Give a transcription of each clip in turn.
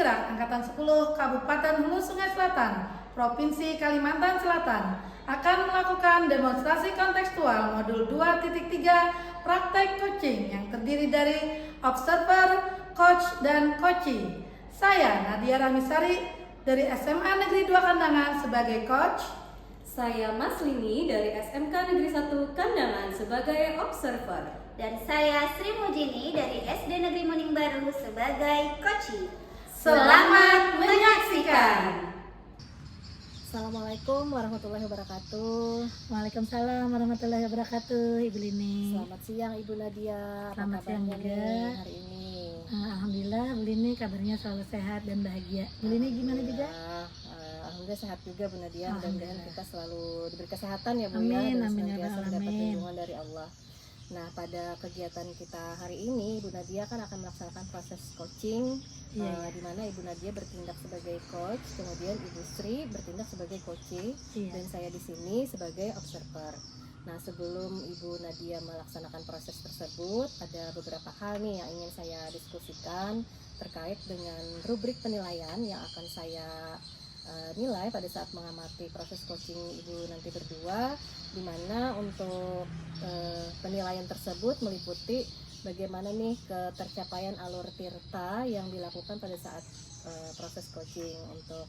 Paskibraka Angkatan 10 Kabupaten Hulu Sungai Selatan, Provinsi Kalimantan Selatan akan melakukan demonstrasi kontekstual modul 2.3 praktek coaching yang terdiri dari observer, coach, dan coachee. Saya Nadia Ramisari dari SMA Negeri 2 Kandangan sebagai coach. Saya Mas Lini dari SMK Negeri 1 Kandangan sebagai observer. Dan saya Sri Mujini dari SD Negeri Muning Baru sebagai coachee. Selamat menyaksikan. Assalamualaikum warahmatullahi wabarakatuh. Waalaikumsalam warahmatullahi wabarakatuh, Ibu Lini. Selamat siang Ibu Nadia. Selamat siang juga. Nih hari ini? Alhamdulillah, Bu Lini kabarnya selalu sehat dan bahagia. Bu Lini gimana juga? Alhamdulillah sehat juga Bu Nadia. Mudah-mudahan kita selalu diberi kesehatan ya Bu Amin, ya, dan amin ya senantiasa Rabbal mendapat alamin. lindungan dari Allah. Nah, pada kegiatan kita hari ini Bu Nadia kan akan melaksanakan proses coaching. Di mana Ibu Nadia bertindak sebagai coach, kemudian Ibu Sri bertindak sebagai coachee, dan saya di sini sebagai observer. Nah, sebelum Ibu Nadia melaksanakan proses tersebut, ada beberapa hal nih yang ingin saya diskusikan terkait dengan rubrik penilaian yang akan saya nilai pada saat mengamati proses coaching Ibu nanti berdua, di mana untuk penilaian tersebut meliputi bagaimana nih ketercapaian alur tirta yang dilakukan pada saat proses coaching, untuk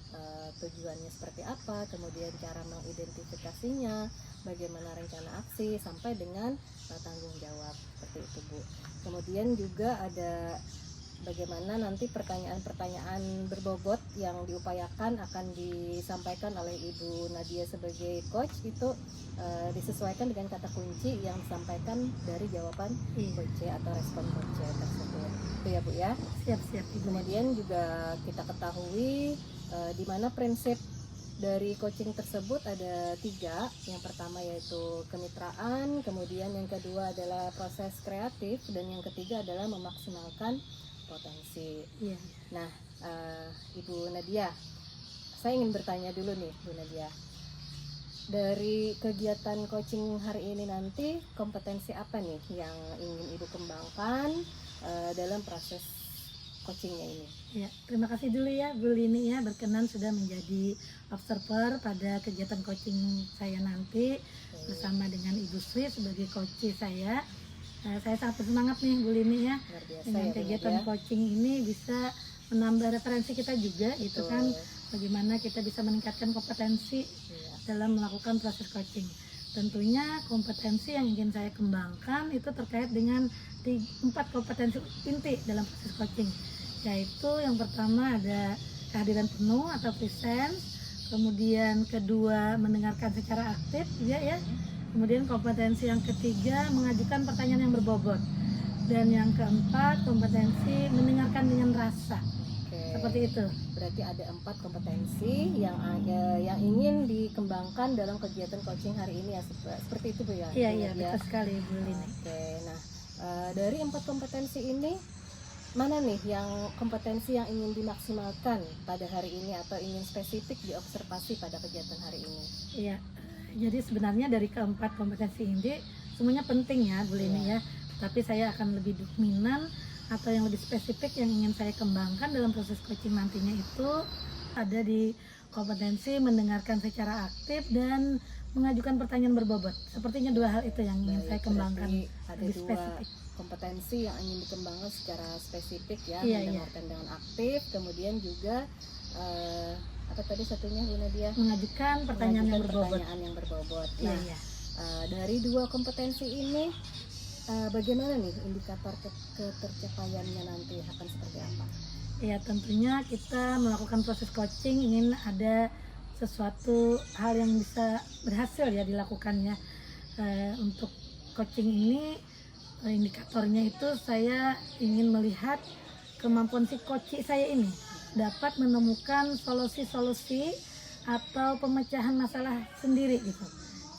tujuannya seperti apa, kemudian cara mengidentifikasinya, bagaimana rencana aksi, sampai dengan tanggung jawab, seperti itu Bu. Kemudian juga ada bagaimana nanti pertanyaan-pertanyaan berbobot yang diupayakan akan disampaikan oleh Ibu Nadia sebagai coach, itu disesuaikan dengan kata kunci yang disampaikan dari jawaban coach atau respon coach tersebut. Itu ya Bu ya. Siap-siap Ibu. Kemudian juga kita ketahui di mana prinsip dari coaching tersebut ada 3. Yang pertama yaitu kemitraan, kemudian yang kedua adalah proses kreatif, dan yang ketiga adalah memaksimalkan potensi. Nah, Ibu Nadia, saya ingin bertanya dulu nih Bu Nadia, dari kegiatan coaching hari ini nanti kompetensi apa nih yang ingin Ibu kembangkan dalam proses coachingnya ini? Ya, terima kasih dulu ya Bu Lini ya, berkenan sudah menjadi observer pada kegiatan coaching saya nanti bersama dengan Ibu Sri sebagai coachee saya. Saya sangat bersemangat nih Bu Lini ya, dengan kegiatan coaching ini bisa menambah referensi kita juga gitu kan, bagaimana kita bisa meningkatkan kompetensi dalam melakukan proses coaching. Tentunya kompetensi yang ingin saya kembangkan itu terkait dengan 4 kompetensi inti dalam proses coaching, yaitu yang pertama ada kehadiran penuh atau presence, kemudian kedua mendengarkan secara aktif ya. Kemudian kompetensi yang ketiga mengajukan pertanyaan yang berbobot, dan yang keempat kompetensi mendengarkan dengan rasa. Seperti itu. Berarti ada 4 kompetensi yang ingin dikembangkan dalam kegiatan coaching hari ini ya, seperti itu Bu ya. Iya betul sekali Bu Lini. Nah, dari 4 kompetensi ini mana nih yang kompetensi yang ingin dimaksimalkan pada hari ini atau ingin spesifik diobservasi pada kegiatan hari ini? Iya. Jadi sebenarnya dari keempat kompetensi ini semuanya penting ya Bu Lini ya. Tapi saya akan lebih dominan atau yang lebih spesifik yang ingin saya kembangkan dalam proses coaching nantinya itu ada di kompetensi mendengarkan secara aktif dan mengajukan pertanyaan berbobot. Sepertinya 2 hal itu yang ingin saya kembangkan. Ada lebih 2 spesifik kompetensi yang ingin dikembangkan secara spesifik ya, mendengarkan dengan aktif, kemudian juga apa tadi satunya Bu Nadia? Mengajukan pertanyaan yang berbobot. Nah, dari 2 kompetensi ini bagaimana nih indikator ketercapaiannya nanti akan seperti apa? Ya tentunya kita melakukan proses coaching ingin ada sesuatu hal yang bisa berhasil ya dilakukannya. Untuk coaching ini indikatornya itu saya ingin melihat kemampuan si coachee saya ini dapat menemukan solusi-solusi atau pemecahan masalah sendiri gitu.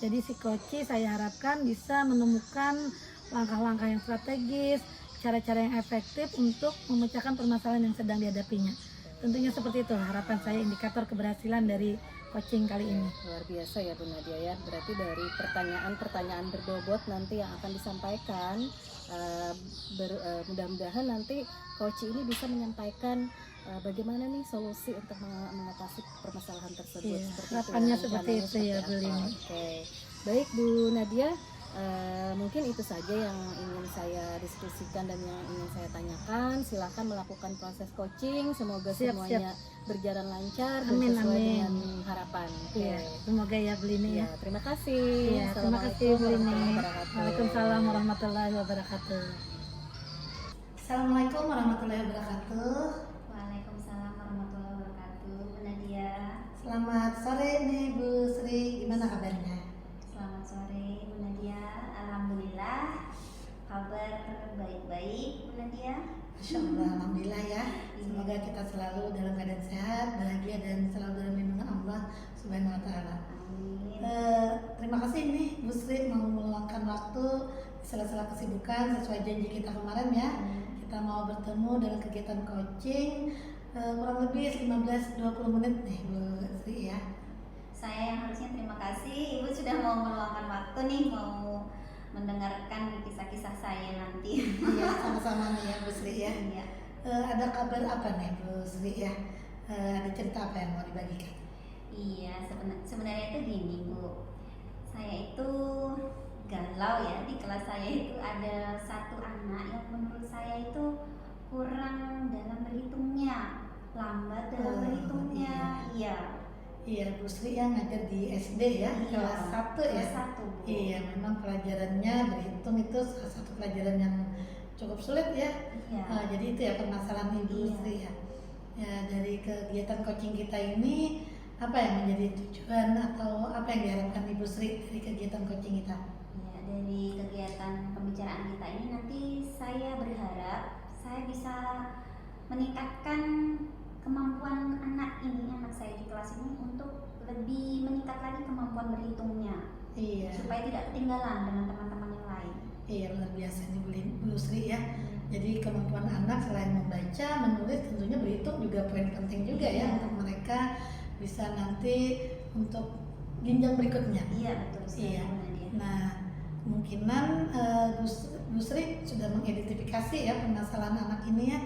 Jadi si coachee saya harapkan bisa menemukan langkah-langkah yang strategis, cara-cara yang efektif untuk memecahkan permasalahan yang sedang dihadapinya. Tentunya seperti itu harapan saya, indikator keberhasilan dari coaching kali ini. Luar biasa ya Bu Nadia ya. Berarti dari pertanyaan-pertanyaan berbobot nanti yang akan disampaikan, mudah-mudahan nanti coach ini bisa menyampaikan bagaimana nih solusi untuk mengatasi permasalahan tersebut. Iya, Seperti harapannya itu, seperti rencananya itu ya, seperti Bu apa. Lini. Oke, baik Bu Nadia. Mungkin itu saja yang ingin saya diskusikan dan yang ingin saya tanyakan. Silakan melakukan proses coaching. Semoga Siap, semuanya berjalan lancar dan Amin, sesuai amin. dengan harapan. Oke. Iya, semoga ya Bu Lini ya. Ya, terima kasih. Iya, terima kasih Bu Lini. Assalamualaikum warahmatullahi wabarakatuh. Waalaikumsalam warahmatullahi wabarakatuh. Assalamualaikum warahmatullahi wabarakatuh. Waalaikumsalam warahmatullahi wabarakatuh. Bu Nadia, Selamat sore nih Bu Sri, gimana kabarnya? selamat sore Bu Nadia. Alhamdulillah, kabar baik-baik Bu Nadia. Masya Allah, alhamdulillah ya. Semoga kita selalu dalam keadaan sehat, bahagia dan selalu dalam lindungan Allah Subhanahu Wa Taala. Amin. Terima kasih nih Bu Sri mau meluangkan waktu di sela-sela kesibukan sesuai janji kita kemarin ya. Kita mau bertemu dalam kegiatan coaching kurang lebih 15-20 menit nih Bu Sri ya. Saya yang harusnya terima kasih Ibu sudah mau meluangkan waktu nih, mau mendengarkan kisah-kisah saya nanti. Iya, sama-sama nih ya Bu Sri ya. Iya. Ada kabar apa nih Bu Sri ya? Ada cerita apa yang mau dibagikan? Iya, sebenarnya itu gini Bu. Saya itu galau ya, di kelas saya itu ada satu anak yang menurut saya itu kurang dalam berhitungnya, lambat dalam Oh, berhitungnya. Iya. Iya, Bu Sri yang ngajar di SD ya, Iya, kelas 1 ya. Kelas 1 Bu. Iya, memang pelajarannya berhitung itu salah satu pelajaran yang cukup sulit ya. Iya. Jadi itu ya permasalahan Ibu Iya. Sri ya. Ya, dari kegiatan coaching kita ini apa yang menjadi tujuan atau apa yang diharapkan Ibu Sri dari kegiatan coaching kita? Ya, dari kegiatan pembicaraan kita ini nanti saya berharap saya bisa meningkatkan kemampuan anak saya di kelas ini untuk lebih meningkat lagi kemampuan berhitungnya Iya. supaya tidak ketinggalan dengan teman-teman yang lain. Iya, luar biasa nih Bu Sri ya. Jadi kemampuan anak selain membaca, menulis, tentunya berhitung juga poin penting juga ya Iya. untuk mereka bisa nanti untuk jenjang berikutnya. Iya, betul sekali Iya. Bu Nadia. Nah, kemungkinan Bu Sri sudah mengidentifikasi ya permasalahan anak ini ya.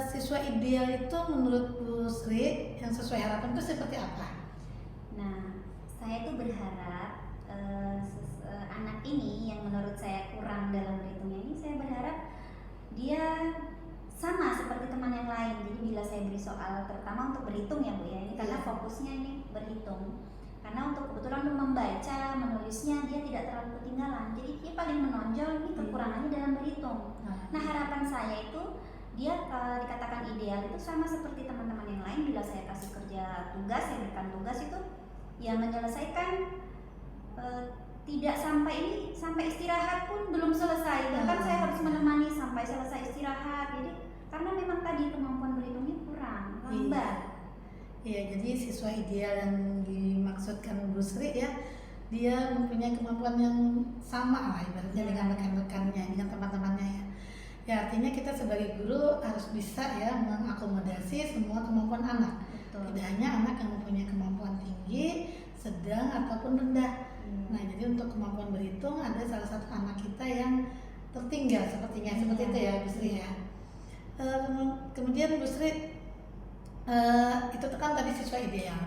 Siswa ideal itu menurut Bu Sri yang sesuai harapan itu seperti apa? Nah, saya tuh berharap anak ini yang menurut saya kurang dalam berhitungnya ini, saya berharap dia sama seperti teman yang lain. Jadi bila saya beri soal, terutama untuk berhitung ya Bu ya, ini karena Iya. fokusnya ini berhitung. Karena untuk kebetulan untuk membaca, menulisnya dia tidak terlalu ketinggalan. Jadi dia paling menonjol ini kekurangannya dalam berhitung. Nah, harapan saya itu dia dikatakan ideal itu sama seperti teman-teman yang lain. Bila saya kasih kerja tugas, saya berikan tugas itu ya menyelesaikan, tidak sampai istirahat pun belum selesai, bahkan saya harus menemani sampai selesai istirahat. Jadi karena memang tadi kemampuan berhitungnya kurang, lambat. Iya, jadi siswa ideal yang dimaksudkan Bu Sri ya, dia mempunyai kemampuan yang sama lah ibaratnya Iya. dengan rekan-rekannya, dengan teman-temannya ya. Ya, artinya kita sebagai guru harus bisa ya mengakomodasi semua kemampuan anak. Betul. Tidak hanya anak yang mempunyai kemampuan tinggi, sedang ataupun rendah. Nah, jadi untuk kemampuan berhitung ada salah satu anak kita yang tertinggal sepertinya, seperti itu ya Bu Sri ya. Kemudian Bu Sri, itu kan tadi siswa ideal.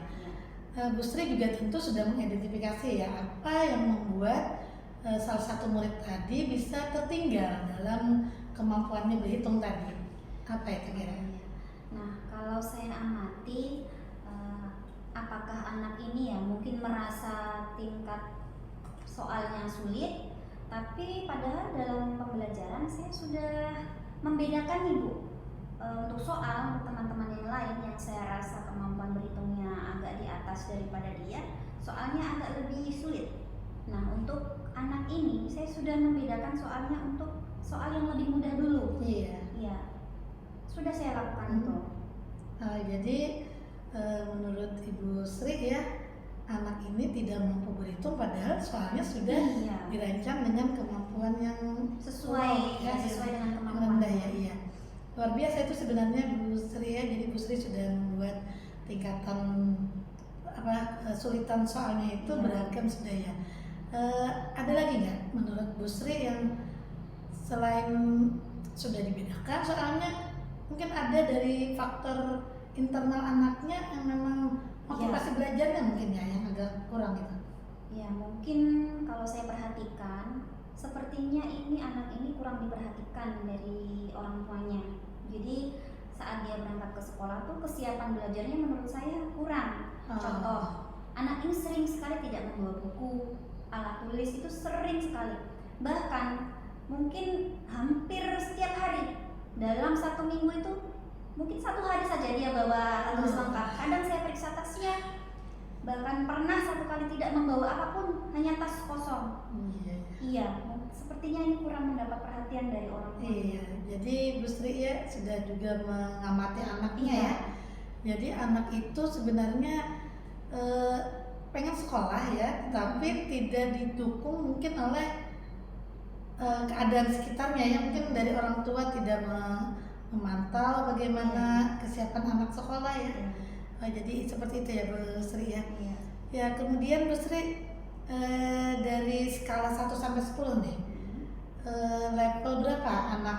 Bu Sri juga tentu sudah mengidentifikasi ya apa yang membuat salah satu murid tadi bisa tertinggal dalam kemampuannya berhitung tadi. Apa itu kira-kira? Nah, kalau saya amati, apakah anak ini ya mungkin merasa tingkat soalnya sulit, tapi padahal dalam pembelajaran saya sudah membedakan nih Bu. Untuk soal, untuk teman-teman yang lain yang saya rasa kemampuan berhitungnya agak di atas daripada dia, soalnya agak lebih sulit. Nah, untuk anak ini saya sudah membedakan soalnya untuk soal yang lebih mudah dulu. Iya. Iya, sudah saya lakukan itu. Jadi menurut Ibu Sri ya, anak ini tidak mampu berhitung padahal soalnya sudah Iya. dirancang dengan kemampuan yang Sesuai dengan kemampuan. rendah ya. Iya. Luar biasa itu sebenarnya Bu Sri ya. Jadi Bu Sri sudah membuat tingkatan kesulitan soalnya itu beragam sudah ya. Ada lagi nggak menurut Bu Sri yang selain sudah dibedakan soalnya, mungkin ada dari faktor internal anaknya yang memang motivasi belajarnya mungkin ya yang agak kurang gitu. Ya mungkin kalau saya perhatikan sepertinya ini anak ini kurang diperhatikan dari orang tuanya. Jadi saat dia berangkat ke sekolah tuh kesiapan belajarnya menurut saya kurang. Contoh, anak ini sering sekali tidak membawa buku, alat tulis itu sering sekali. Bahkan mungkin hampir setiap hari dalam 1 minggu itu mungkin 1 hari saja dia bawa tulis lengkap. Kadang saya periksa tasnya, bahkan pernah 1 kali tidak membawa apapun, hanya tas kosong. Iya, sepertinya ini kurang mendapat perhatian dari orang tua. Iya, jadi Bu Sri ya sudah juga mengamati anaknya ya. Jadi anak itu sebenarnya pengen sekolah ya, tapi tidak didukung mungkin oleh keadaan sekitarnya ya, mungkin dari orang tua tidak memantau bagaimana kesiapan anak sekolah ya. Jadi seperti itu ya Bu Sri ya. Ya kemudian Bu Sri dari skala 1 sampai 10 nih, level berapa anak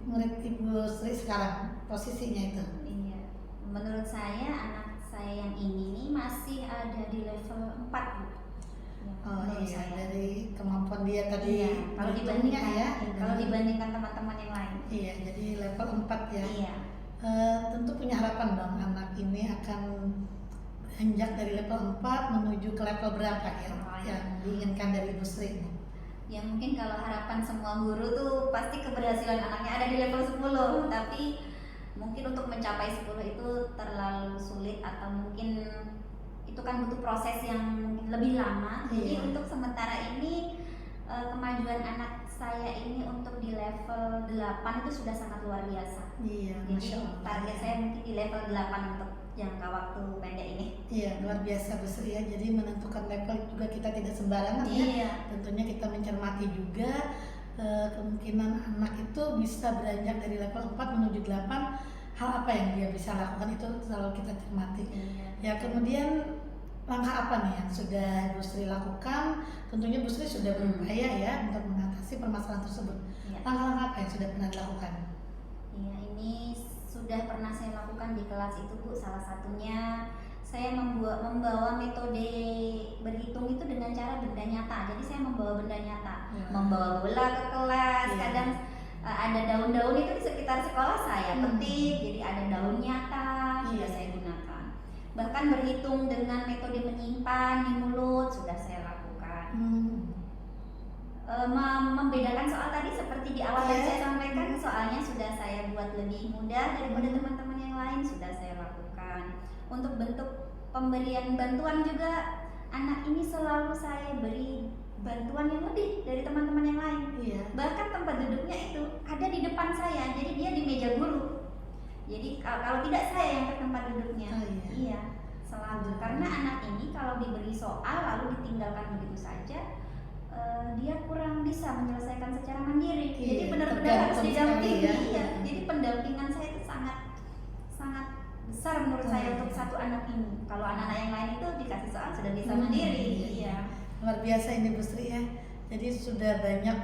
murid Ibu Sri sekarang posisinya itu? Iya, menurut saya anak saya yang ini nih masih ada di level 4 Bu. Oh menurut iya, saya. dari kemampuan dia tadi. Kalau berhitungnya dibandingkan kalau dibandingkan teman-teman yang lain. Iya, jadi level 4 ya. Iya. Tentu punya harapan dong anak ini akan beranjak dari level 4 menuju ke level berapa ya yang diinginkan dari Ibu Sri ini? Ya mungkin kalau harapan semua guru tuh pasti keberhasilan anaknya ada di level 10, tapi mungkin untuk mencapai 10 itu terlalu sulit atau mungkin itu kan butuh proses yang mungkin lebih lama. Jadi untuk sementara ini kemajuan anak saya ini untuk di level 8 itu sudah sangat luar biasa. Iya, Jadi Masya Allah. target saya mungkin di level 8 untuk jangka waktu pendek ini. Iya, luar biasa Bu Sri ya. Jadi menentukan level juga kita tidak sembarangan ya. Iya. Tentunya kita mencermati juga kemungkinan anak itu bisa beranjak dari level 4 menuju 8. Hal apa yang dia bisa lakukan itu selalu kita cermati. Ya kemudian langkah apa nih yang sudah Bu Sri lakukan? Tentunya Bu Sri sudah berupaya ya untuk mengatasi permasalahan tersebut. Langkah-langkah apa yang sudah pernah dilakukan? Iya, ini sudah pernah saya lakukan di kelas itu Bu. Salah satunya saya membawa metode berhitung itu dengan cara benda nyata. Jadi saya membawa benda nyata, membawa bola ke kelas. Kadang ada daun-daun itu di sekitar sekolah saya petik, jadi ada daun nyata sudah saya gunakan. Bahkan berhitung dengan metode menyimpan di mulut sudah saya lakukan. Membedakan soal tadi seperti di awal tadi saya sampaikan, soalnya sudah saya buat lebih mudah daripada teman-teman yang lain, sudah saya lakukan. Untuk bentuk pemberian bantuan juga, anak ini selalu saya beri bantuan yang lebih dari teman-teman yang lain. Bahkan tempat duduknya itu ada di depan saya, jadi dia di meja guru. Jadi kalau tidak saya yang ke tempat duduknya. Iya, selalu. Karena anak ini kalau diberi soal lalu ditinggalkan begitu saja, dia kurang bisa menyelesaikan secara mandiri. Jadi benar-benar harus didampingi. Jadi pendampingan saya itu sangat besar menurut saya untuk satu anak ini. Kalau anak-anak yang lain itu dikasih soal sudah bisa mandiri. Luar biasa ini Bu Sri ya. Jadi sudah banyak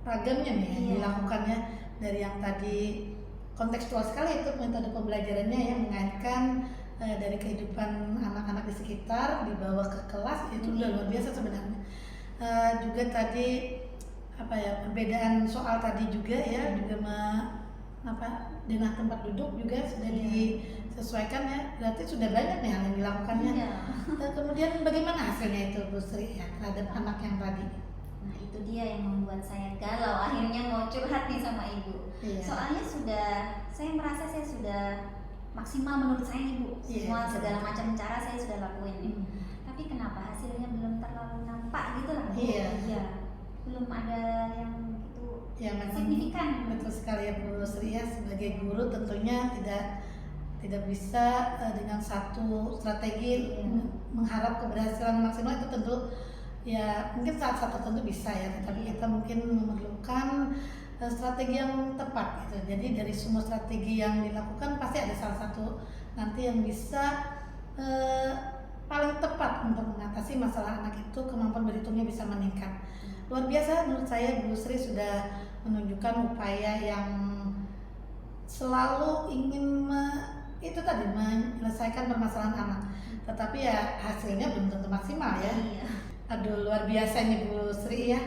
ragamnya nih yang dilakukannya, dari yang tadi kontekstual sekali itu metode pembelajarannya yang mengaitkan dari kehidupan anak-anak di sekitar dibawa ke kelas, itu udah luar biasa sebenarnya. Juga tadi perbedaan soal tadi juga ya, juga dengan tempat duduk juga sudah disesuaikan ya, berarti sudah banyak nih hal yang dilakukannya. Kemudian bagaimana hasilnya itu Bu Sri ya terhadap anak yang tadi? Nah itu dia yang membuat saya galau, akhirnya mau curhat nih sama ibu. Soalnya saya merasa saya sudah maksimal menurut saya nih Bu, semua segala macam cara saya sudah lakuin nih. Tapi kenapa hasilnya belum terlalu nampak gitu lah Bu? Belum ada yang signifikan. Betul sekali ya Bu Sri ya, sebagai guru tentunya tidak bisa dengan satu strategi mengharap keberhasilan maksimal. Itu tentu ya mungkin saat tertentu bisa ya, tetapi kita mungkin memerlukan strategi yang tepat gitu. Jadi dari semua strategi yang dilakukan pasti ada salah satu nanti yang bisa paling tepat untuk mengatasi masalah anak itu kemampuan berhitungnya bisa meningkat. Luar biasa menurut saya Bu Sri sudah menunjukkan upaya yang selalu ingin itu tadi menyelesaikan permasalahan anak, tetapi ya hasilnya belum tentu maksimal ya. Iya. Aduh, luar biasa nih Bu Sri ya,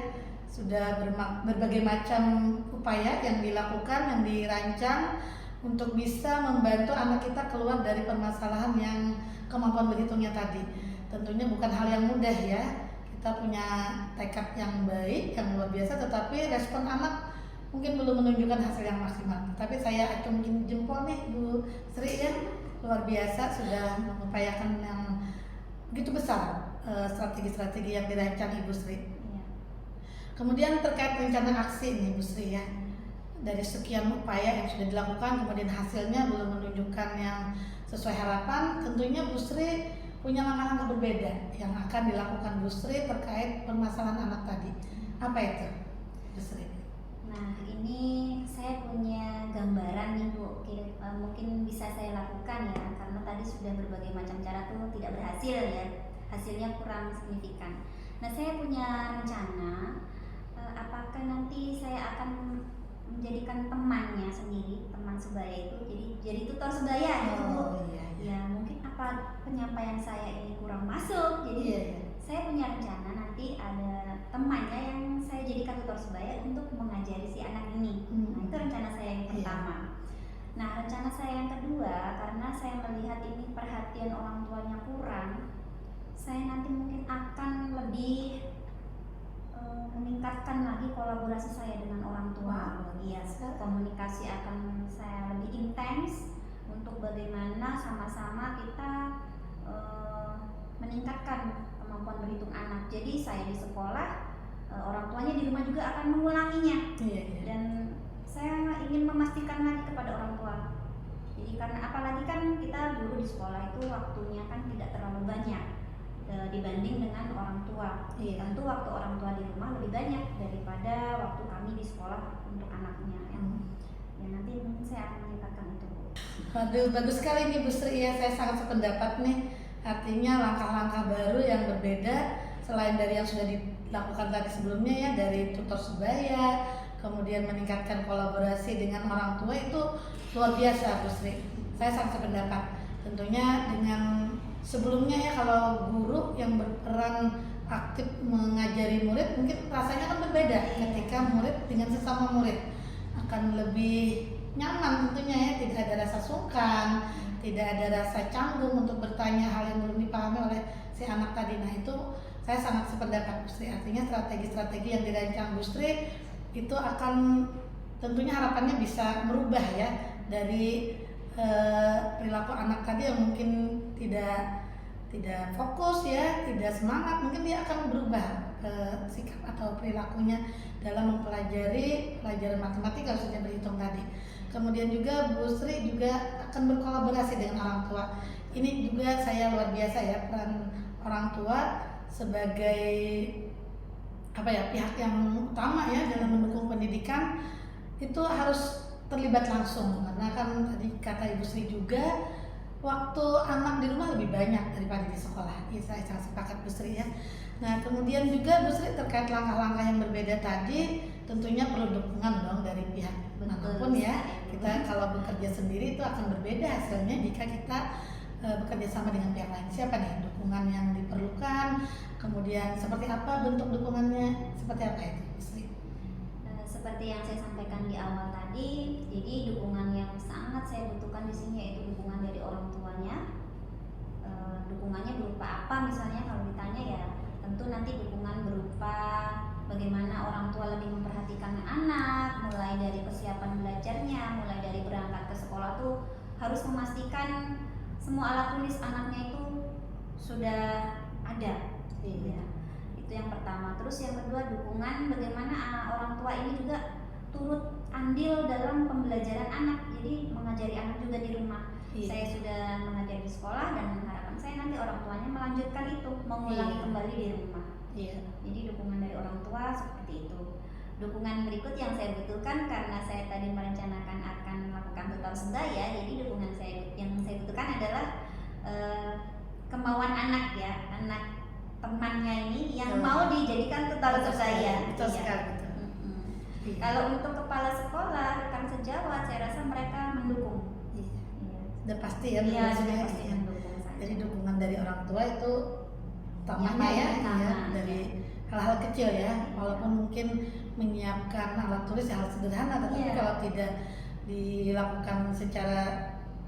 sudah berbagai macam upaya yang dilakukan, yang dirancang untuk bisa membantu anak kita keluar dari permasalahan yang kemampuan berhitungnya tadi. Tentunya bukan hal yang mudah ya, kita punya tekad yang baik, yang luar biasa, tetapi respon anak mungkin belum menunjukkan hasil yang maksimal. Tapi saya acungin jempol nih Bu Sri ya, luar biasa sudah mengupayakan yang begitu besar strategi-strategi yang dirancang Ibu Sri. Iya. Kemudian terkait rencana aksi nih Bu Sri ya, dari sekian upaya yang sudah dilakukan kemudian hasilnya belum menunjukkan yang sesuai harapan, tentunya Bu Sri punya langkah-langkah berbeda yang akan dilakukan Bu Sri terkait permasalahan anak tadi. Apa itu Bu Sri? Nah, ini saya punya gambaran nih Bu, mungkin bisa saya lakukan ya, karena tadi sudah berbagai macam cara tuh tidak berhasil ya, hasilnya kurang signifikan. Nah, saya punya rencana, apakah nanti saya akan menjadikan temannya sendiri, teman sebaya itu, jadi tutor sebaya gitu Bu. Iya. Ya, mungkin apa penyampaian saya ini kurang masuk, jadi Iya. saya punya rencana nanti ada temannya yang saya jadikan tutor sebaya untuk mengajari si anak ini. Nah, itu rencana saya yang pertama. Nah, rencana saya yang kedua, karena saya melihat ini perhatian orang tuanya kurang, saya nanti mungkin akan lebih meningkatkan lagi kolaborasi saya dengan orang tua. Iya, komunikasi akan saya lebih intens untuk bagaimana sama-sama kita meningkatkan kemampuan berhitung anak. Jadi saya di sekolah, orang tuanya di rumah juga akan mengulanginya. Iya. Dan saya ingin memastikan lagi kepada orang tua. Jadi karena apalagi kan kita dulu di sekolah itu waktunya kan tidak terlalu banyak dibanding dengan orang tua. Iya. Tentu waktu orang tua di rumah lebih banyak daripada waktu kami di sekolah untuk anaknya. Ya nanti mungkin saya akan meningkatkan itu. Waduh, bagus sekali nih Bu Sri ya, saya sangat sependapat nih. Artinya langkah-langkah baru yang berbeda selain dari yang sudah dilakukan tadi sebelumnya ya, dari tutor sebaya, kemudian meningkatkan kolaborasi dengan orang tua, itu luar biasa Bu Sri. Saya sangat sependapat. Tentunya dengan sebelumnya ya, kalau guru yang berperan aktif mengajari murid mungkin rasanya kan berbeda ketika murid dengan sesama murid, akan lebih nyaman tentunya ya, tidak ada rasa sungkan, tidak ada rasa canggung untuk bertanya hal yang belum dipahami oleh si anak tadi. Nah, itu saya sangat sependapat Bu Sri. Artinya strategi-strategi yang dirancang Bu Sri itu akan tentunya harapannya bisa merubah ya dari perilaku anak tadi yang mungkin tidak fokus ya, tidak semangat, mungkin dia akan berubah sikap atau perilakunya dalam mempelajari pelajaran matematika khususnya berhitung tadi. Kemudian juga Bu Sri juga akan berkolaborasi dengan orang tua. Ini juga saya luar biasa ya, peran orang tua sebagai pihak yang utama ya dalam mendukung pendidikan itu harus terlibat langsung, karena kan tadi kata Ibu Sri juga waktu anak di rumah lebih banyak daripada di sekolah. Iya, saya sangat sepakat Bu Sri ya. Nah, kemudian juga Bu Sri terkait langkah-langkah yang berbeda tadi, tentunya perlu dukungan dong dari pihak manapun ya. Kita kalau bekerja sendiri itu akan berbeda hasilnya jika kita bekerja sama dengan pihak lain. Siapa nih dukungan yang diperlukan? Kemudian seperti apa bentuk dukungannya? Seperti apa itu Bu Sri? Seperti yang saya sampaikan di awal tadi, jadi dukungan yang sangat saya butuhkan di sini yaitu dukungan dari orang tuanya. Dukungannya berupa apa misalnya kalau ditanya ya, tentu nanti dukungan berupa bagaimana orang tua lebih memperhatikan anak, mulai dari persiapan belajarnya, mulai dari berangkat ke sekolah tuh harus memastikan semua alat tulis anaknya itu sudah ada. Ya. Itu yang pertama. Terus yang kedua, dukungan bagaimana orang tua ini juga turut andil dalam pembelajaran anak, jadi mengajari anak juga di rumah. Saya sudah mengajar di sekolah dan harapan saya nanti orang tuanya melanjutkan itu, mengulangi kembali di rumah. Jadi dukungan dari orang tua seperti itu. Dukungan berikut yang saya butuhkan karena saya tadi merencanakan akan melakukan tutor sebaya, jadi dukungan yang saya butuhkan adalah kemauan anak ya, anak temannya ini yang mau dijadikan tutor saya. Betul Iya. sekali, betul. Iya. Kalau untuk kepala sekolah, rekan sejawat, saya rasa mereka mendukung. Iya. Iya. Udah pasti ya, Iya, menurut sudah saya, pasti ya. mendukung saya. Jadi dukungan dari orang tua itu utamanya Yang ya, utama, ya, dari hal-hal kecil ya, walaupun mungkin menyiapkan alat tulis hal sederhana, tetapi Iya. kalau tidak dilakukan secara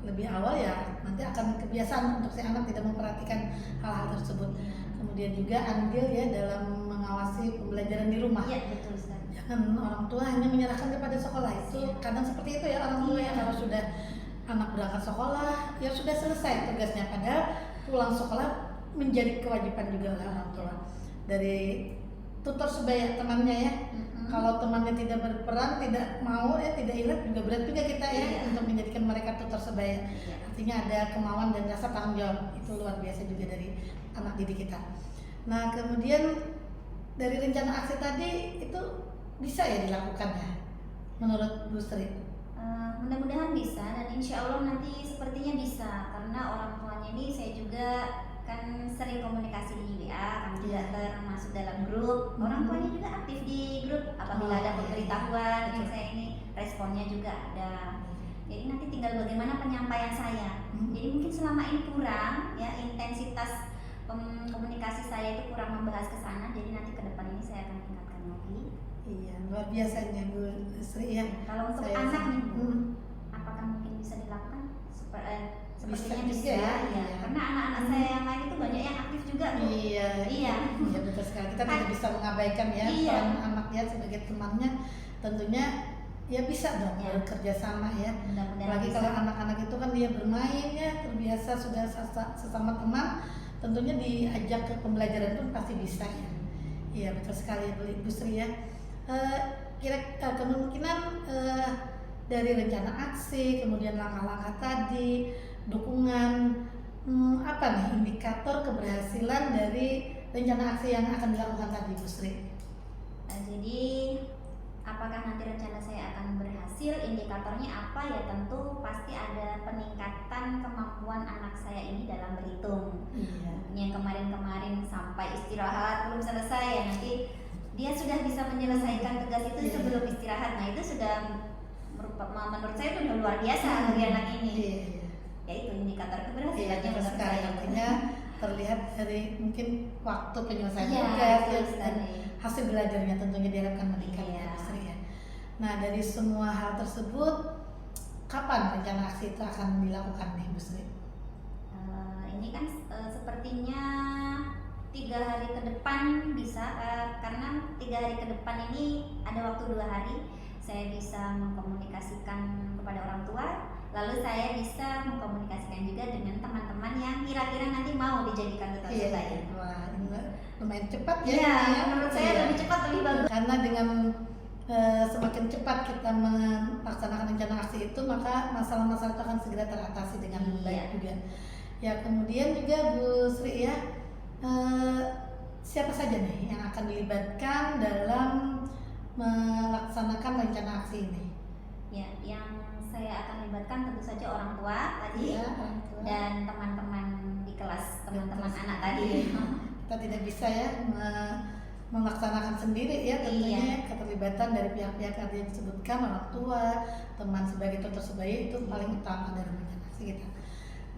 lebih awal ya nanti akan kebiasaan untuk si anak tidak memperhatikan hal-hal tersebut. Kemudian juga andil ya dalam mengawasi pembelajaran di rumah. Iya, betul sekali. Jangan orang tua hanya menyerahkan kepada sekolah, itu kadang seperti itu ya orang tua ya, kalau sudah anak berangkat sekolah ya sudah selesai tugasnya, padahal pulang sekolah menjadi kewajiban juga oleh orang tua. Dari tutor sebaya temannya ya, kalau temannya tidak berperan, tidak mau ya, tidak ingat juga berat juga kita ya untuk menjadikan mereka tutor sebaya. Artinya ada kemauan dan rasa tanggung jawab, itu luar biasa juga dari anak didik kita. Nah kemudian dari rencana aksi tadi itu bisa ya dilakukan ya menurut Bu Sri? Mudah-mudahan bisa, dan insya Allah nanti sepertinya bisa, karena orang tuanya ini saya juga kan sering komunikasi di WA, kami juga termasuk dalam grup. Orang tuanya juga aktif di grup, apabila ada pemberitahuan yang saya ini responnya juga ada. Jadi nanti tinggal bagaimana penyampaian saya. Jadi mungkin selama ini kurang ya, intensitas komunikasi saya itu kurang membahas ke sana. Jadi nanti ke depan ini saya akan tingkatkan lagi. Iya, luar biasa ya Bu Sri ya. Kalau untuk Saya anak nih, Hmm. apakah mungkin bisa dilakukan? Sepertinya Bisa bisa, juga ya, ya. iya. Karena anak-anak saya yang lain itu banyak yang aktif juga Bu. Iya, Iya. iya betul sekali. Kita tidak bisa mengabaikan ya Iya. peran anak ya sebagai temannya. Tentunya ya bisa dong Iya. bekerja sama ya. Mudah-mudahan Apalagi bisa. kalau anak-anak itu kan dia bermain ya, terbiasa sudah sesama teman, tentunya diajak ke pembelajaran pun pasti bisa ya. Iya betul sekali Bu Sri ya. Kemungkinan dari rencana aksi, kemudian langkah-langkah tadi, dukungan, apa nih indikator keberhasilan dari rencana aksi yang akan dilakukan tadi Bu Sri? Jadi apakah nanti rencana saya akan berhasil? Indikatornya apa ya? Tentu pasti ada peningkatan kemampuan anak saya ini dalam berhitung. Iya. Yang kemarin-kemarin sampai istirahat belum selesai ya, nanti dia sudah bisa menyelesaikan tugas itu sebelum istirahat. Nah itu sudah menurut saya itu udah luar biasa bagi anak ini. Iya. Ya itu indikator Iya, keberhasilannya betul menurut sekali. saya. Artinya terlihat dari mungkin waktu penyelesaian Iya, tugas betul dan sekali. hasil belajarnya tentunya diharapkan meningkat Iya. ya Bu Sri ya. Nah dari semua hal tersebut, kapan rencana aksi itu akan dilakukan nih Bu Sri? Ini kan sepertinya 3 hari ke depan bisa, karena 3 hari ke depan ini ada waktu 2 hari saya bisa mengkomunikasikan kepada orang tua, lalu saya bisa mengkomunikasikan juga dengan teman-teman yang kira-kira nanti mau dijadikan tutor sebaya. Wah, ini lumayan cepat ya. Iya, ini ya. menurut saya Iya. lebih cepat lebih bagus. Karena dengan semakin cepat kita melaksanakan rencana aksi itu, maka masalah-masalah itu akan segera teratasi dengan baik juga. Ya kemudian juga Bu Sri ya, siapa saja nih yang akan dilibatkan dalam melaksanakan rencana aksi ini? Ya, yang saya akan libatkan tentu saja orang tua tadi Ya, orang tua. dan teman-teman di kelas, teman-teman Betul anak sekali. tadi. Kita tidak bisa ya melaksanakan sendiri ya, tentunya Iya. keterlibatan dari pihak-pihak tadi yang disebutkan, orang tua, teman sebagai tutor sebaya itu paling utama dari rencana aksi kita.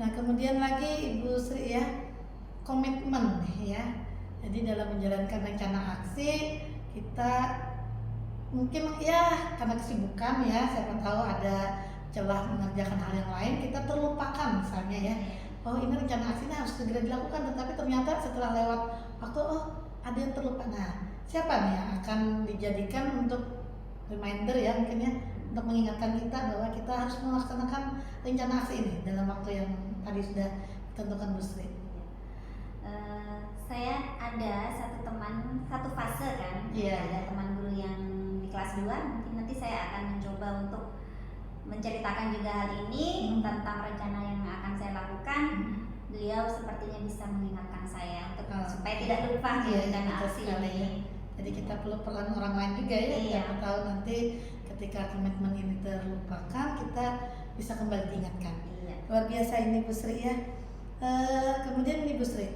Nah kemudian lagi Ibu Sri ya, komitmen nih ya. Jadi dalam menjalankan rencana aksi kita mungkin ya karena kesibukan ya, siapa tahu ada celah mengerjakan hal yang lain, kita terlupakan misalnya ya. Oh ini rencana aksinya harus segera dilakukan, tetapi ternyata setelah lewat waktu ada yang terlupa. Nah siapa nih yang akan dijadikan untuk reminder ya mungkin ya, untuk mengingatkan kita bahwa kita harus melaksanakan rencana aksi ini dalam waktu yang tadi sudah ditentukan Bu Sri? Saya ada satu fase kan, Iya. ada teman guru yang di kelas 2, mungkin nanti saya akan mencoba untuk menceritakan juga hal ini tentang rencana yang akan saya lakukan. Beliau sepertinya bisa mengingatkan saya untuk supaya tidak lupa Iya, rencana betul aksi sekali ini. ya. Jadi kita perlu peran orang lain juga ya, Iya. siapa tahu nanti ketika komitmen ini terlupakan kita bisa kembali diingatkan. Iya. Luar biasa ini Bu Sri ya. Kemudian Ibu Sri,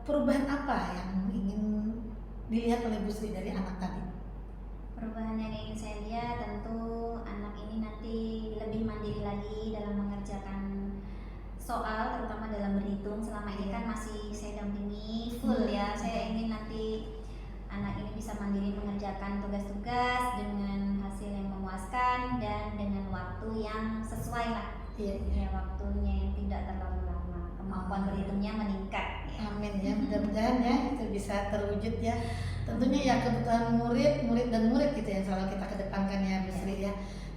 perubahan apa yang ingin dilihat oleh Bu Sri dari anak tadi? Perubahan yang ingin saya lihat tentu anak ini nanti lebih mandiri lagi dalam mengerjakan soal, terutama dalam berhitung. Selama ini kan masih saya dampingi full ya. Saya ingin nanti anak ini bisa mandiri mengerjakan tugas-tugas dengan hasil yang memuaskan dan dengan waktu yang sesuai lah. Ya, waktunya yang tidak terlalu lama, kemampuan berhitungnya meningkat ya. Amin ya, mudah-mudahan ya itu bisa terwujud ya. Tentunya ya kebutuhan murid dan murid gitu yang selalu kita kedepankan ya Bu Sri ya.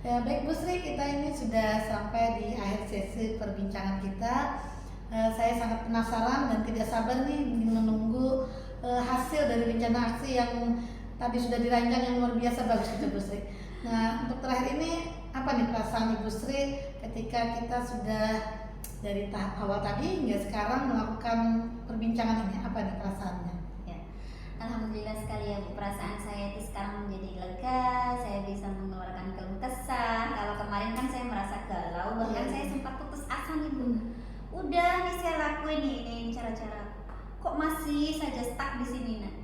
Ya baik Bu Sri, kita ini sudah sampai di akhir sesi perbincangan kita. Saya sangat penasaran dan tidak sabar nih ingin menunggu hasil dari rencana aksi yang tadi sudah dirancang yang luar biasa bagus itu Bu Sri. Nah untuk terakhir ini apa nih perasaan Ibu Sri ketika kita sudah dari tahap awal tadi hingga sekarang melakukan perbincangan ini, apa nih perasaannya? Ya, alhamdulillah sekali ya Bu, perasaan saya itu sekarang menjadi lega. Saya bisa mengeluarkan keluh kesah. Kalau kemarin kan saya merasa galau, bahkan saya sempat putus asa nih Bu. Udah nih saya lakuin ini cara-cara, kok masih saja stuck di sini nah.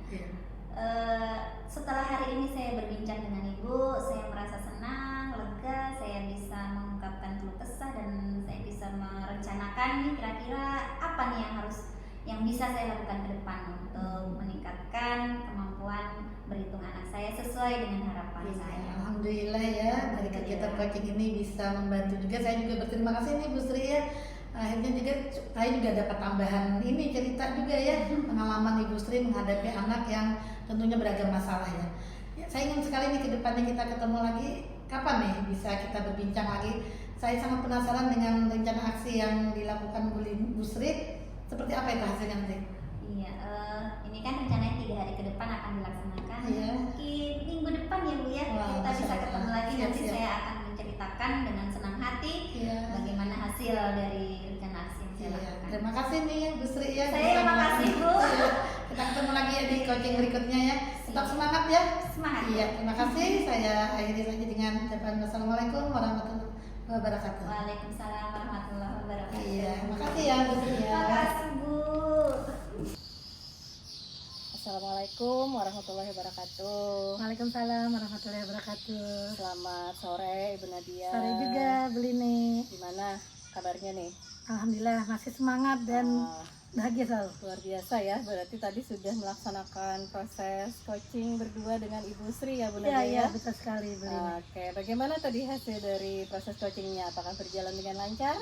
Setelah hari ini saya berbincang dengan Ibu, saya merasa senang, lega. Saya bisa mengungkapkan keluh kesah dan saya bisa merencanakan nih kira-kira apa nih yang bisa saya lakukan ke depan untuk meningkatkan kemampuan berhitung anak saya sesuai dengan harapan saya. Alhamdulillah ya, dari kegiatan coaching ini bisa membantu juga. Saya juga berterima kasih nih Bu Sri ya. Akhirnya juga saya juga dapat tambahan ini cerita juga ya, pengalaman Ibu Sri menghadapi anak yang tentunya beragam masalah ya. Saya ingin sekali nih ke depannya kita ketemu lagi, kapan nih bisa kita berbincang lagi. Saya sangat penasaran dengan rencana aksi yang dilakukan Bu Sri, seperti apa itu hasilnya nanti? Iya, ini kan rencananya 3 hari ke depan akan dilaksanakan. Iya. Mungkin minggu depan ya Bu ya, Wah, kita bisa ketemu lagi. Nanti siap. saya akan menceritakan dengan senang hati bagaimana hasil dari rencana aksi yang saya lakukan. Terima kasih nih ya Bu Sri ya. Saya terima kasih Bu. Kita ketemu lagi ya di coaching berikutnya ya. Tetap semangat ya. Semangat. Iya, terima kasih. Saya akhiri saja dengan ucapan wassalamualaikum warahmatullahi wabarakatuh. Waalaikumsalam warahmatullahi wabarakatuh. Iya, terima kasih ya Bu Sri ya. Terima kasih Bu. Assalamualaikum warahmatullahi wabarakatuh. Waalaikumsalam warahmatullahi wabarakatuh. Selamat sore Ibu Nadia. Sore juga Bu Lini. Gimana kabarnya nih? Alhamdulillah masih semangat dan bahagia selalu. Luar biasa ya, berarti tadi sudah melaksanakan proses coaching berdua dengan Ibu Sri ya Bu Nadia. Iya, betul sekali Bu Lini. Oke, bagaimana tadi hasil dari proses coachingnya? Apakah berjalan dengan lancar?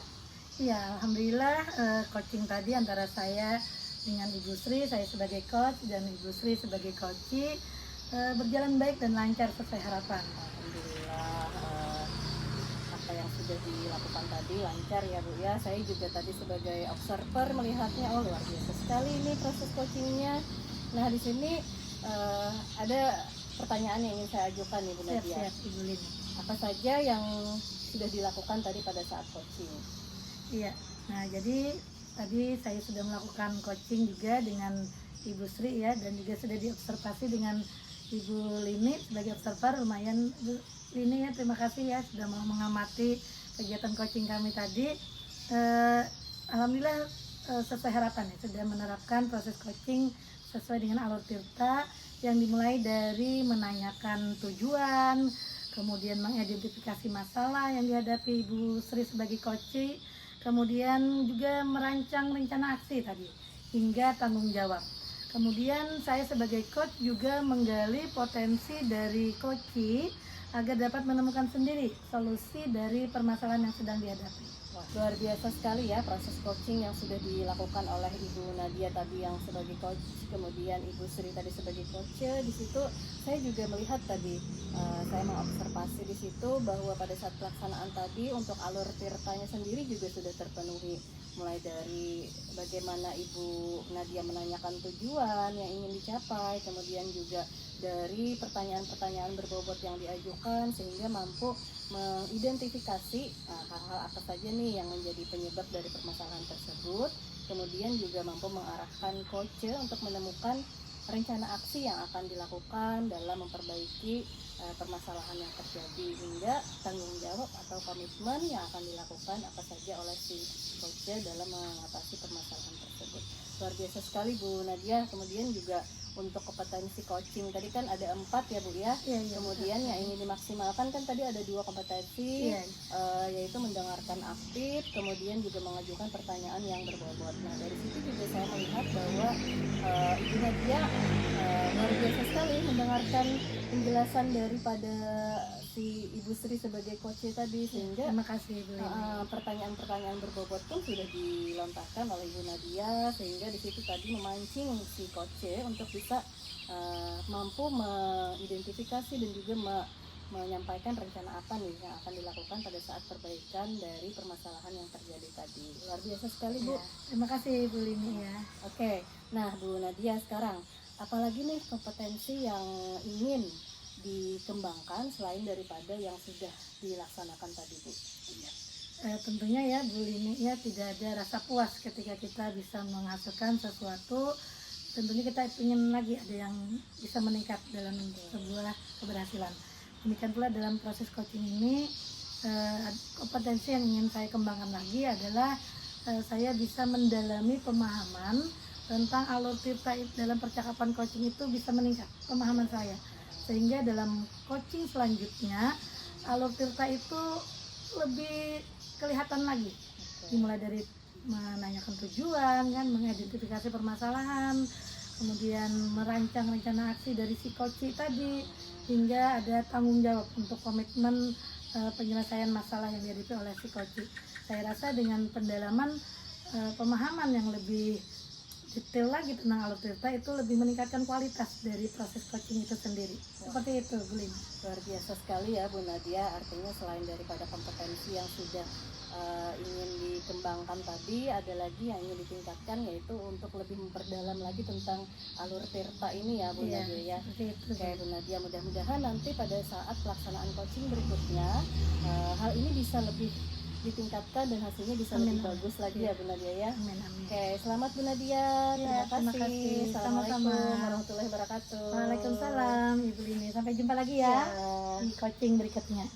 Iya, alhamdulillah coaching tadi antara saya dengan Ibu Sri, saya sebagai coach dan Ibu Sri sebagai coachee berjalan baik dan lancar sesuai harapan. Alhamdulillah apa yang sudah dilakukan tadi lancar ya Bu ya. Saya juga tadi sebagai observer melihatnya, oh luar biasa sekali ini proses coachingnya. Nah di sini ada pertanyaan yang ingin saya ajukan nih Bu Nadia. Siap, Ibu Lini. Apa saja yang sudah dilakukan tadi pada saat coaching? Iya, nah jadi tadi saya sudah melakukan coaching juga dengan Ibu Sri ya, dan juga sudah diobservasi dengan Ibu Lini sebagai observer. Lumayan Bu Lini ya, terima kasih ya sudah mau mengamati kegiatan coaching kami tadi. Alhamdulillah sesuai harapan ya, sudah menerapkan proses coaching sesuai dengan alur tirta yang dimulai dari menanyakan tujuan, kemudian mengidentifikasi masalah yang dihadapi Ibu Sri sebagai coachee, kemudian juga merancang rencana aksi tadi hingga tanggung jawab. Kemudian saya sebagai coach juga menggali potensi dari coachee agar dapat menemukan sendiri solusi dari permasalahan yang sedang dihadapi. Wah, luar biasa sekali ya proses coaching yang sudah dilakukan oleh Ibu Nadia tadi yang sebagai coach, kemudian Ibu Sri tadi sebagai coach. Di situ saya juga melihat tadi, saya mengobservasi di situ bahwa pada saat pelaksanaan tadi untuk alur tirtanya sendiri juga sudah terpenuhi. Mulai dari bagaimana Ibu Nadia menanyakan tujuan yang ingin dicapai, kemudian juga dari pertanyaan-pertanyaan berbobot yang diajukan sehingga mampu mengidentifikasi hal-hal apa saja nih yang menjadi penyebab dari permasalahan tersebut, kemudian juga mampu mengarahkan coach untuk menemukan rencana aksi yang akan dilakukan dalam memperbaiki permasalahan yang terjadi, hingga tanggung jawab atau komitmen yang akan dilakukan apa saja oleh si coach dalam mengatasi permasalahan tersebut. Luar biasa sekali Bu Nadia. Kemudian juga untuk kompetensi coaching tadi kan ada 4 ya Bu ya. Iya, Kemudian yang ingin dimaksimalkan kan tadi ada 2 kompetensi, Iya. yaitu mendengarkan aktif, kemudian juga mengajukan pertanyaan yang berbobot. Nah dari situ juga saya melihat bahwa Ibu Nadia luar biasa sekali mendengarkan penjelasan daripada si Ibu Sri sebagai coach tadi, sehingga Terima kasih Bu Lini. pertanyaan-pertanyaan berbobot pun sudah dilontarkan oleh Ibu Nadia, sehingga di situ tadi memancing si coach untuk bisa mampu mengidentifikasi dan juga menyampaikan rencana apa nih yang akan dilakukan pada saat perbaikan dari permasalahan yang terjadi tadi. Luar biasa sekali Bu. Ya, terima kasih Bu Lini ya. Oke, nah Bu Nadia sekarang apalagi nih kompetensi yang ingin dikembangkan selain daripada yang sudah dilaksanakan tadi Bu? Tentunya ya Bu Lini ya, tidak ada rasa puas ketika kita bisa menghasilkan sesuatu. Tentunya kita ingin lagi ada yang bisa meningkat dalam sebuah keberhasilan. Demikian pula dalam proses coaching ini, kompetensi yang ingin saya kembangkan lagi adalah saya bisa mendalami pemahaman tentang alur tirta dalam percakapan coaching itu bisa meningkat pemahaman saya, sehingga dalam coaching selanjutnya alur tirta itu lebih kelihatan lagi, dimulai dari menanyakan tujuan kan, mengidentifikasi permasalahan, kemudian merancang rencana aksi dari si coach tadi, hingga ada tanggung jawab untuk komitmen penyelesaian masalah yang dihadapi oleh si coach. Saya rasa dengan pendalaman pemahaman yang lebih detail lagi tentang alur tirta itu lebih meningkatkan kualitas dari proses coaching itu sendiri. Seperti itu Bu Lini. Luar biasa sekali ya Bu Nadia, artinya selain daripada kompetensi yang sudah ingin dikembangkan tadi, ada lagi yang ingin ditingkatkan, yaitu untuk lebih memperdalam lagi tentang alur tirta ini ya Bu Nadia ya. Seperti itu. Oke Bu Nadia, mudah-mudahan nanti pada saat pelaksanaan coaching berikutnya hal ini bisa lebih ditingkatkan dan hasilnya bisa lebih bagus lagi ya Bu Nadia ya. Amin, amin. Oke, selamat Bu Nadia. Ya, terima kasih. Assalamualaikum Sama-sama. warahmatullahi wabarakatuh. Waalaikumsalam Ibu Lini. Sampai jumpa lagi ya Ya. di coaching berikutnya.